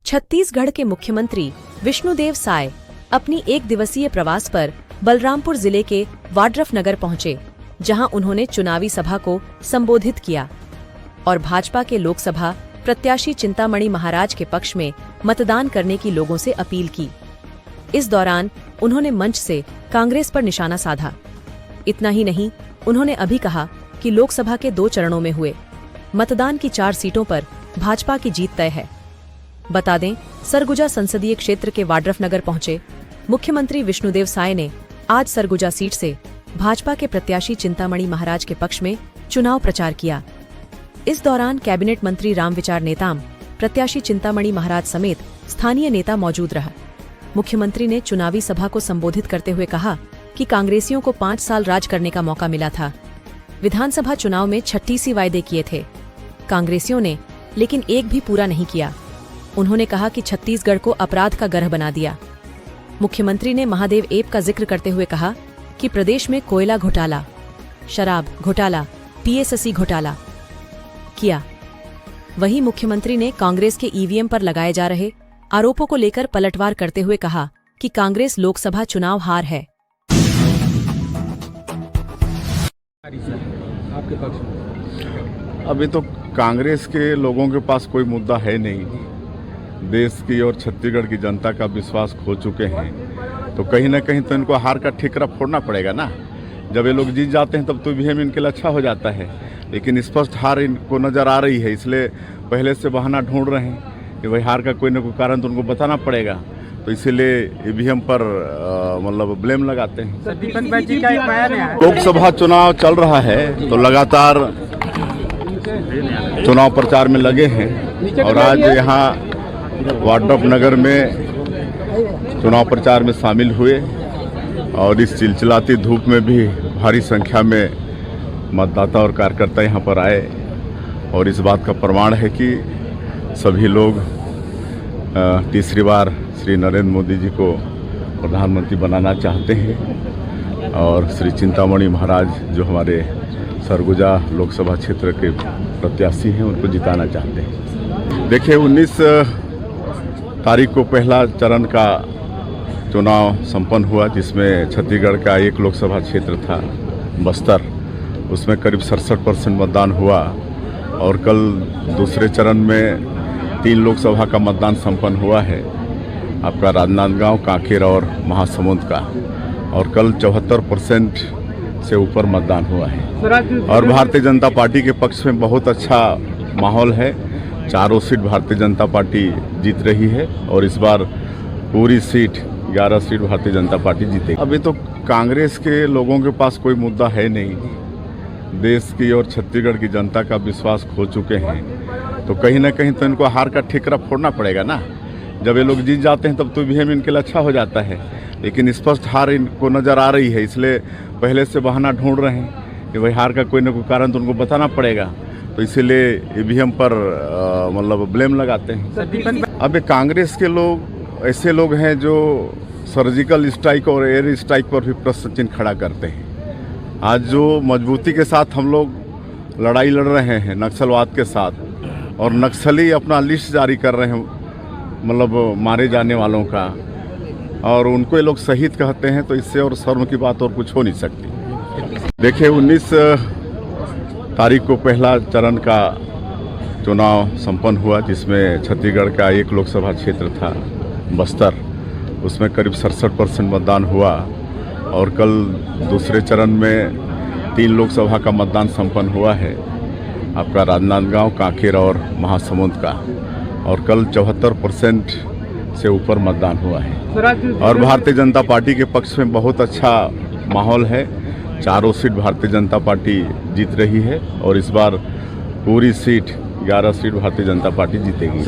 छत्तीसगढ़ के मुख्यमंत्री विष्णुदेव साय अपनी एक दिवसीय प्रवास पर बलरामपुर जिले के वाड्रफनगर पहुंचे, जहां उन्होंने चुनावी सभा को संबोधित किया और भाजपा के लोकसभा प्रत्याशी चिंतामणि महाराज के पक्ष में मतदान करने की लोगों से अपील की। इस दौरान उन्होंने मंच से कांग्रेस पर निशाना साधा। इतना ही नहीं, उन्होंने अभी कहा कि लोकसभा के 2 चरणों में हुए मतदान की 4 सीटों पर भाजपा की जीत तय है। बता दें, सरगुजा संसदीय क्षेत्र के वाड्रफनगर पहुंचे मुख्यमंत्री विष्णुदेव साय ने आज सरगुजा सीट से भाजपा के प्रत्याशी चिंतामणि महाराज के पक्ष में चुनाव प्रचार किया। इस दौरान कैबिनेट मंत्री रामविचार नेताम, प्रत्याशी चिंतामणि महाराज समेत स्थानीय नेता मौजूद रहा। मुख्यमंत्री ने चुनावी सभा को संबोधित करते हुए कहा कि कांग्रेसियों को 5 साल राज करने का मौका मिला था। विधानसभा चुनाव में 36 वायदे किए थे कांग्रेसियों ने, लेकिन एक भी पूरा नहीं किया। उन्होंने कहा कि छत्तीसगढ़ को अपराध का गढ़ बना दिया। मुख्यमंत्री ने महादेव ऐप का जिक्र करते हुए कहा कि प्रदेश में कोयला घोटाला, शराब घोटाला, पीएससी घोटाला किया। वहीं मुख्यमंत्री ने कांग्रेस के ईवीएम पर लगाए जा रहे आरोपों को लेकर पलटवार करते हुए कहा कि कांग्रेस लोकसभा चुनाव हार है। आपके पक्ष में अभी तो कांग्रेस के लोगों के पास कोई मुद्दा है नहीं। देश की और छत्तीसगढ़ की जनता का विश्वास खो चुके हैं, तो कहीं ना कहीं तो इनको हार का ठिकरा फोड़ना पड़ेगा ना। जब ये लोग जीत जाते हैं तब तो ईवीएम इनके लिए अच्छा हो जाता है, लेकिन स्पष्ट हार इनको नज़र आ रही है, इसलिए पहले से बहाना ढूंढ रहे हैं कि भाई हार का कोई ना कोई कारण तो उनको बताना पड़ेगा, तो इसीलिए ईवीएम पर मतलब ब्लेम लगाते हैं। दीपक बैच जी का एक बयान है। लोकसभा चुनाव चल रहा है तो लगातार चुनाव प्रचार में लगे हैं और आज यहाँ वाड्रफनगर में चुनाव प्रचार में शामिल हुए और इस चिलचिलाती धूप में भी भारी संख्या में मतदाता और कार्यकर्ता यहाँ पर आए और इस बात का प्रमाण है कि सभी लोग तीसरी बार श्री नरेंद्र मोदी जी को प्रधानमंत्री बनाना चाहते हैं और श्री चिंतामणि महाराज जो हमारे सरगुजा लोकसभा क्षेत्र के प्रत्याशी हैं उनको जिताना चाहते हैं। देखिए, 19 तारीख को पहला चरण का चुनाव संपन्न हुआ, जिसमें छत्तीसगढ़ का एक लोकसभा क्षेत्र था बस्तर, उसमें करीब 67% मतदान हुआ और कल दूसरे चरण में 3 लोकसभा का मतदान संपन्न हुआ है, आपका राजनांदगांव, कांकेर और महासमुंद का, और कल 74% से ऊपर मतदान हुआ है और भारतीय जनता पार्टी के पक्ष में बहुत अच्छा माहौल है। चारों सीट भारतीय जनता पार्टी जीत रही है और इस बार पूरी seat 11 seat Bharatiya Janata party जीतेगी। अभी तो कांग्रेस के लोगों के पास कोई मुद्दा है नहीं। देश की और छत्तीसगढ़ की जनता का विश्वास खो चुके हैं, तो कहीं ना कहीं तो इनको हार का ठिकरा फोड़ना पड़ेगा ना। जब ये लोग जीत जाते हैं तब तो ईवीएम इनके लिए अच्छा हो जाता है, लेकिन स्पष्ट हार इनको नज़र आ रही है, इसलिए पहले से बहाना ढूंढ रहे हैं कि भाई हार का कोई ना कोई कारण तो उनको बताना पड़ेगा, तो इसीलिए ईवीएम पर मतलब ब्लेम लगाते हैं। अब कांग्रेस के लोग ऐसे लोग हैं जो सर्जिकल स्ट्राइक और एयर स्ट्राइक पर भी प्रश्न चिन्ह खड़ा करते हैं। आज जो मजबूती के साथ हम लोग लड़ाई लड़ रहे हैं नक्सलवाद के साथ, और नक्सली अपना लिस्ट जारी कर रहे हैं मतलब मारे जाने वालों का, और उनको ये लोग शहीद कहते हैं, तो इससे और शर्म की बात और कुछ हो नहीं सकती। देखिए, 19 तारीख को पहला चरण का चुनाव संपन्न हुआ, जिसमें छत्तीसगढ़ का एक लोकसभा क्षेत्र था बस्तर, उसमें करीब 67% मतदान हुआ और कल दूसरे चरण में 3 लोकसभा का मतदान संपन्न हुआ है, आपका राजनांदगांव, कांकेर और महासमुंद का, और कल 74% से ऊपर मतदान हुआ है और भारतीय जनता पार्टी के पक्ष में बहुत अच्छा माहौल है। चारों सीट भारतीय जनता पार्टी जीत रही है और इस बार पूरी seat 11 seat Bharatiya Janata party जीतेगी।